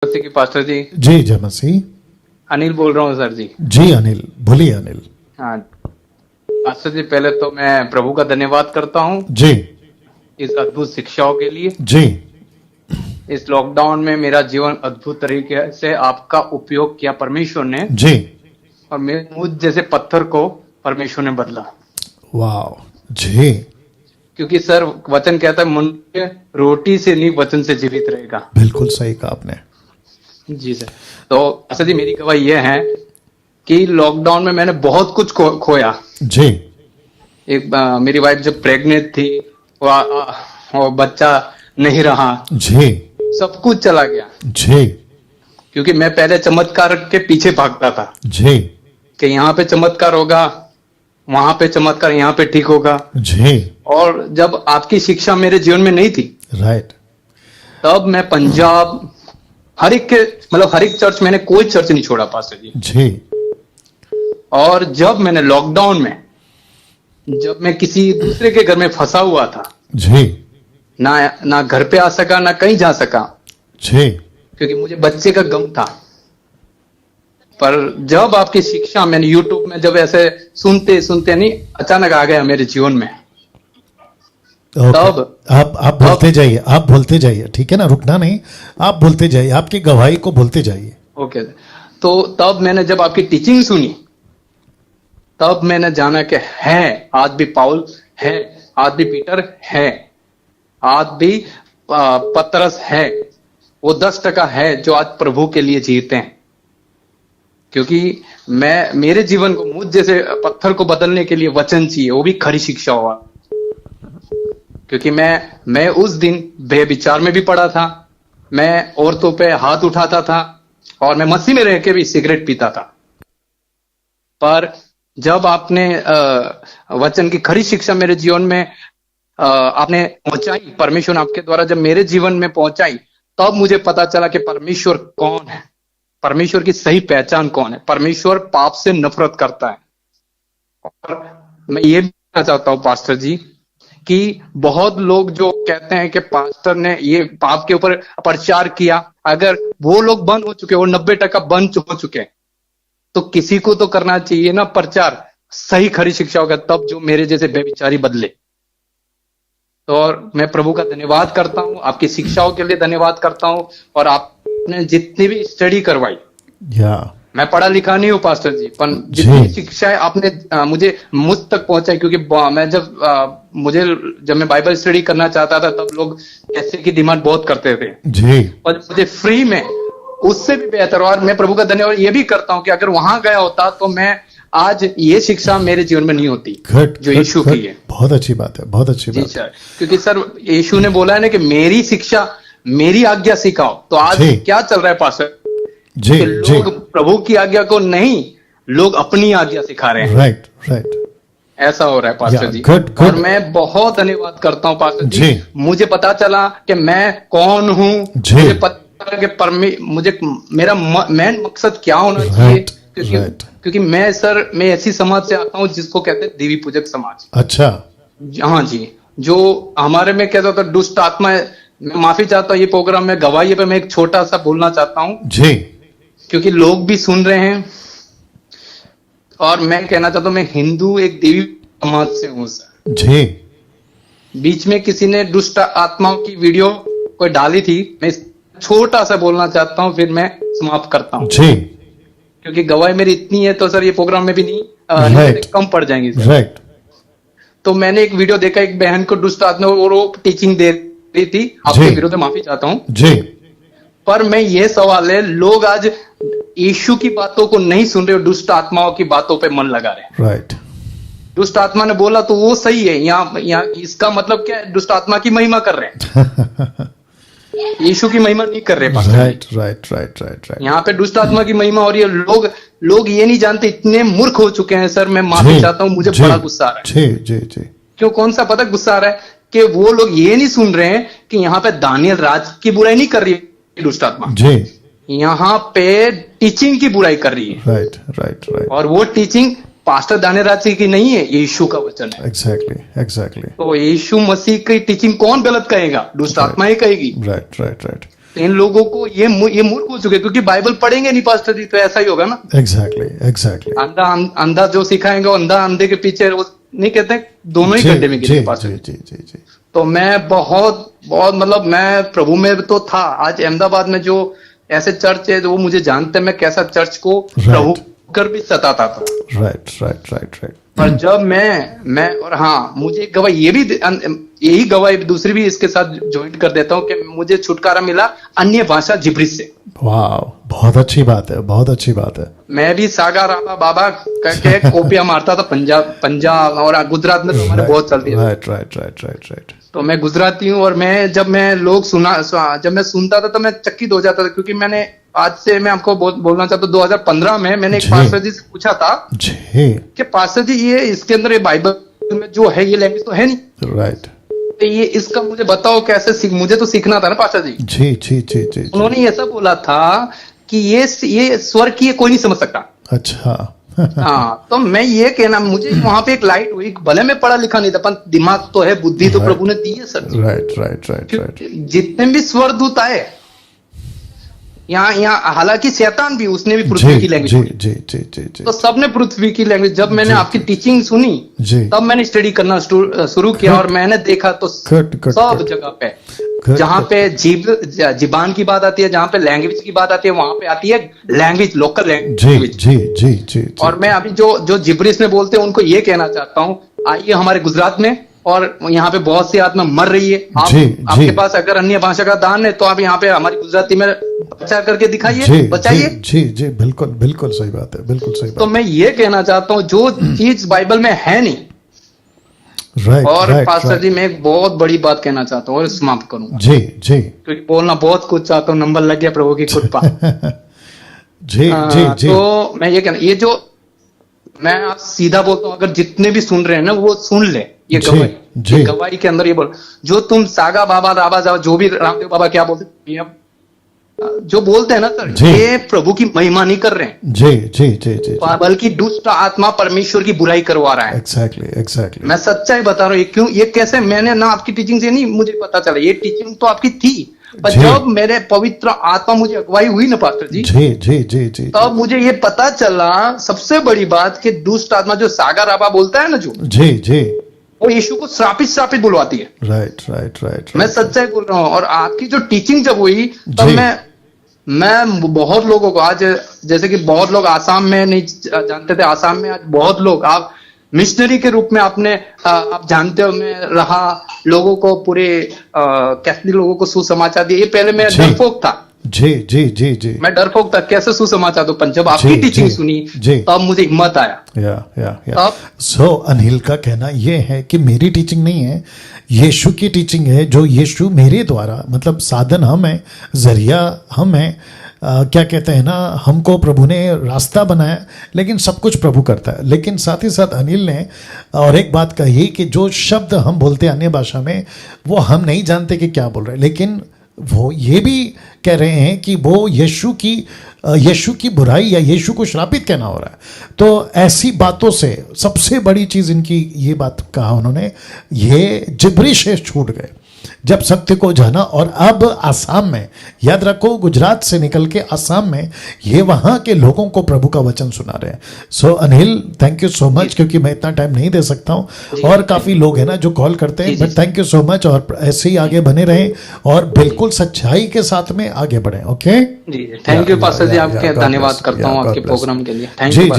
की पास्टर जी। जी जय मसीह। अनिल बोल रहा हूँ सर जी। जी अनिल, बोलिए अनिल। हाँ पास्टर जी, पहले तो मैं प्रभु का धन्यवाद करता हूँ जी इस अद्भुत शिक्षाओं के लिए। जी इस लॉकडाउन में मेरा जीवन अद्भुत तरीके से आपका उपयोग किया परमेश्वर ने, जी। और मेरे मुझ जैसे पत्थर को परमेश्वर ने बदला। वाह। जी क्योंकि सर वचन कहता है मनुष्य रोटी से नहीं वचन से जीवित रहेगा। बिल्कुल सही कहा आपने। जी सर। तो पास्टर जी, मेरी गवाही यह है कि लॉकडाउन में मैंने बहुत कुछ खोया। जी एक मेरी वाइफ जब प्रेग्नेंट थी, वो बच्चा नहीं रहा, जी सब कुछ चला गया। जी क्योंकि मैं पहले चमत्कार के पीछे भागता था जी कि यहाँ पे चमत्कार होगा, वहां पे चमत्कार, यहाँ पे ठीक होगा। जी। और जब आपकी शिक्षा मेरे जीवन में नहीं थी, राइट। तब मैं पंजाब हर एक चर्च, मैंने कोई चर्च नहीं छोड़ा पास्टर जी। जी और जब मैंने लॉकडाउन में, जब मैं किसी दूसरे के घर में फंसा हुआ था, जी ना घर पे आ सका, ना कहीं जा सका, जी क्योंकि मुझे बच्चे का गम था। पर जब आपकी शिक्षा मैंने यूट्यूब में जब ऐसे सुनते सुनते नहीं, अचानक आ गया मेरे जीवन में। ओके। तब आप बोलते जाइए, आप बोलते जाइए, ठीक है ना, रुकना नहीं, आप बोलते जाइए, आपकी गवाही को बोलते जाइए। ओके। तो तब मैंने जब आपकी टीचिंग सुनी, तब मैंने जाना कि है, आज भी पाउल है, आज भी पीटर है, आज भी पतरस है, वो 10% है जो आज प्रभु के लिए जीते हैं। क्योंकि मेरे जीवन को, मुझ जैसे पत्थर को बदलने के लिए वचन चाहिए, वो भी खरी शिक्षा हुआ। क्योंकि मैं उस दिन बेविचार में भी पड़ा था, मैं औरतों पे हाथ उठाता था, और मैं मसीह में रह के भी सिगरेट पीता था। पर जब आपने वचन की खरी शिक्षा मेरे जीवन में आपने पहुंचाई, परमेश्वर ने आपके द्वारा जब मेरे जीवन में पहुंचाई, तब मुझे पता चला कि परमेश्वर कौन है, परमेश्वर की सही पहचान कौन है। परमेश्वर पाप से नफरत करता है। और मैं ये भी कहना चाहता हूं पास्टर जी कि बहुत लोग जो कहते हैं कि पास्टर ने ये पाप के ऊपर प्रचार किया, अगर वो लोग बंद हो चुके, वो 90% बंद हो चुके, तो किसी को तो करना चाहिए ना प्रचार, सही खरी शिक्षा होगा, तब जो मेरे जैसे बेविचारी बदले। तो और मैं प्रभु का धन्यवाद करता हूं, आपकी शिक्षाओं के लिए धन्यवाद करता हूं, और आपने जितनी भी स्टडी करवाई, मैं पढ़ा लिखा नहीं हूं पास्टर जी, पर जितनी शिक्षाएं आपने मुझ तक पहुंचाई। क्योंकि मैं जब मैं बाइबल स्टडी करना चाहता था, तब लोग पैसे की डिमांड बहुत करते थे जी, और मुझे फ्री में उससे भी बेहतर। और मैं प्रभु का धन्यवाद ये भी करता हूं कि अगर वहां गया होता तो मैं आज ये शिक्षा मेरे जीवन में नहीं होती जो यीशु की है। बहुत अच्छी बात है, बहुत अच्छी बात है। क्योंकि सर यीशु ने बोला है ना कि मेरी शिक्षा, मेरी आज्ञा सिखाओ। तो आज क्या चल रहा है पास्टर जी? लोग प्रभु की आज्ञा को नहीं, लोग अपनी आज्ञा सिखा रहे हैं। राइट राइट, ऐसा हो रहा है पास्टर जी। और मैं बहुत धन्यवाद करता हूँ पास्टर जी, मुझे पता चला कि मैं कौन हूँ, मुझे पता कि मुझे मेरा मेन मकसद क्या होना चाहिए। क्योंकि मैं ऐसी समाज से आता हूँ जिसको कहते हैं देवी पूजक समाज। अच्छा। हाँ जी, जो हमारे में कहता था दुष्ट आत्मा है। मैं माफी चाहता हूँ, ये प्रोग्राम में गवाही पे मैं एक छोटा सा बोलना चाहता हूँ जी, क्योंकि लोग भी सुन रहे हैं। और मैं कहना चाहता हूँ, मैं हिंदू एक देवी समाज से हूँ सर जी। बीच में किसी ने दुष्ट आत्माओं की वीडियो कोई डाली थी, मैं छोटा सा बोलना चाहता हूँ, फिर मैं समाप्त करता हूँ जी। क्योंकि गवाही मेरी इतनी है तो सर ये प्रोग्राम में भी नहीं कम पड़ जाएंगी सर। राइट। तो मैंने एक वीडियो देखा, एक बहन को दुष्ट आत्मा और वो टीचिंग दे रही थी, आपके विरोध में माफी चाहता हूँ जी। पर मैं ये सवाल है, लोग आज यीशु की बातों को नहीं सुन रहे, दुष्ट आत्माओं की बातों पे मन लगा रहे। राइट। दुष्ट आत्मा ने बोला तो वो सही है, यहाँ इसका मतलब क्या है? दुष्ट आत्मा की महिमा कर रहे हैं, यीशु की महिमा नहीं कर रहे। Right right right right right. यहाँ पे दुष्ट आत्मा की महिमा हो रही है। लोग ये नहीं जानते, इतने मूर्ख हो चुके हैं सर। मैं माफी चाहता हूँ, मुझे बड़ा गुस्सा आ रहा है जी जी जी। क्यों, कौन सा पता गुस्सा आ रहा है कि वो लोग ये नहीं सुन रहे हैं कि यहाँ पे दानियल राज की बुराई नहीं कर रही है दुष्ट आत्मा जी, यहाँ पे टीचिंग की बुराई कर रही है। Right right right. और वो टीचिंग पास्टर दानियल राज की नहीं है, यीशु का वचन है। Exactly exactly. तो यीशु मसीह की टीचिंग कौन गलत कहेगा? दुष्ट आत्मा ही कहेगी। Right right right. इन लोगों को ये मूर्ख हो चुके, क्योंकि बाइबल पढ़ेंगे नहीं पास्टर जी, तो ऐसा ही होगा ना। एग्जैक्टली अंधा जो सिखाएंगे, अंधा अंधे के पीछे, वो नहीं कहते दोनों ही गड्ढे में गिरे पास्टर जी। तो मैं बहुत मतलब मैं प्रभु में तो था। आज अहमदाबाद में जो ऐसे चर्च है, जो वो मुझे जानते हैं मैं कैसा चर्च को प्रभु कर भी सताता था। राइट। पर जब मैं और हाँ, मुझे एक गवाही यही गवाही दूसरी भी इसके साथ ज्वाइन कर देता हूँ कि मुझे छुटकारा मिला अन्य भाषा जिब्रिश से। वाह, बहुत अच्छी बात है। मैं भी सागा राबा बाबा करके कोपिया मारता था पंजाब और गुजरात में तो हमारे बहुत चलती है। राइट। तो मैं गुजराती हूँ, और जब मैं सुनता था तो मैं चकित हो जाता था, क्योंकि मैंने आज से मैं आपको बोलना चाहता हूँ 2015 में मैंने एक पास्टर जी से पूछा था कि पास्टर जी ये इसके अंदर ये बाइबल में जो है ये लैंग्वेज तो है नहीं, राइट, तो ये इसका मुझे बताओ कैसे मुझे तो सीखना था ना पास्टर जी। जी। उन्होंने ऐसा बोला था कि ये स्वर की कोई नहीं समझ सकता। अच्छा। हाँ, तो मैं ये कहना, मुझे वहां पे एक लाइट हुई, भले मैं पढ़ा लिखा नहीं था पर दिमाग तो है, बुद्धि तो प्रभु ने दी है सर। राइट। जितने भी स्वर दूत आए यहाँ हालांकि शैतान भी, उसने भी पृथ्वी की लैंग्वेज, जी। तो सबने पृथ्वी की लैंग्वेज। जब मैंने आपकी टीचिंग सुनी तब मैंने स्टडी करना शुरू किया, और मैंने देखा तो सब जगह पे जहाँ पे जीबान की बात आती है, जहाँ पे लैंग्वेज की बात आती है, वहां पे आती है लैंग्वेज, लोकल लैंग्वेज। जी। और मैं अभी जो जिब्रिश में बोलते हैं उनको ये कहना चाहता हूँ, आइए हमारे गुजरात में, और यहाँ पे बहुत सी आत्मा मर रही है। आपके पास अगर अन्य भाषा का दान है तो आप यहाँ पे हमारी गुजराती में बचा करके दिखाइए, बचाइए। जी, बिल्कुल सही बात है, बिल्कुल सही बात। तो मैं ये कहना चाहता हूँ जो चीज बाइबल में है नहीं। और पास्टर जी मैं एक बहुत बड़ी बात कहना चाहता हूँ और समाप्त करूंगा। जी, क्योंकि बोलना बहुत कुछ चाहता हूँ, नंबर लग गया प्रभु की कृपा। जी। तो मैं ये कहना, ये जो मैं आप सीधा बोलता हूँ, अगर जितने भी सुन रहे हैं ना वो सुन ले, ये गवाही के अंदर ये बोल, जो तुम सागा बाबा राबा जाओ, जो भी रामदेव बाबा क्या बोलते हैं, जो बोलते हैं ना सर, ये प्रभु की महिमा नहीं कर रहे हैं। जी। बल्कि दुष्ट आत्मा परमेश्वर की बुराई करवा रहा है। एग्जैक्टली। मैं सच्चाई बता रहा हूँ। क्यों ये कैसे, मैंने ना आपकी टीचिंग से नहीं मुझे पता चला, ये टीचिंग तो आपकी थी, पर जब मेरे पवित्र आत्मा मुझे अगुवाई हुई ना पास्टर जी, जी, तब मुझे ये पता चला सबसे बड़ी बात कि दुष्ट आत्मा जो सागा राबा बोलता है ना, जो जी वो यीशु को श्रापित बुलवाती है। राइट। मैं सच्चाई बोल रहा हूँ। और आपकी जो टीचिंग जब हुई तब मैं बहुत लोगों को, आज जैसे कि बहुत लोग आसाम में नहीं जानते थे, आसाम में आज बहुत लोग, आप मिशनरी के रूप में आपने आप जानते हो, मैं रहा, लोगों को पूरे कैथलिक लोगों को सुसमाचार दिया। ये पहले मैं डरपोक था। जी। मैं डरपोक था, कैसे सुसमाचार दो, जब आपकी टीचिंग सुनी तब मुझे हिम्मत आया। या सो अनिल का कहना यह है कि मेरी टीचिंग नहीं है, यीशु की टीचिंग है, जो यीशु मेरे द्वारा, मतलब साधन हम है, जरिया हम है, क्या कहते हैं ना, हमको प्रभु ने रास्ता बनाया, लेकिन सब कुछ प्रभु करता है। लेकिन साथ ही साथ अनिल ने और एक बात कही कि जो शब्द हम बोलते हैं अन्य भाषा में, वो हम नहीं जानते कि क्या बोल रहे हैं, लेकिन वो ये भी कह रहे हैं कि वो यीशु की बुराई या यीशु को श्रापित कहना हो रहा है। तो ऐसी बातों से सबसे बड़ी चीज़ इनकी ये बात कहा उन्होंने, ये जिब्रिश छूट गए जब सत्य को जाना। और अब आसाम में, याद रखो, गुजरात से निकल के आसाम में ये वहाँ के लोगों को प्रभु का वचन सुना रहे हैं। So Anil, thank you so much, क्योंकि मैं इतना टाइम नहीं दे सकता हूँ, और काफ़ी लोग हैं ना जो कॉल करते हैं, but thank you so much, और ऐसे ही आगे बने रहें और बिल्कुल सच्चाई के साथ में आगे बढ़ें। ओके जी, थैंक यू पास्टर जी, आपके धन्यवाद करता हूँ आपके प्रोग्राम के लिए। Thank you.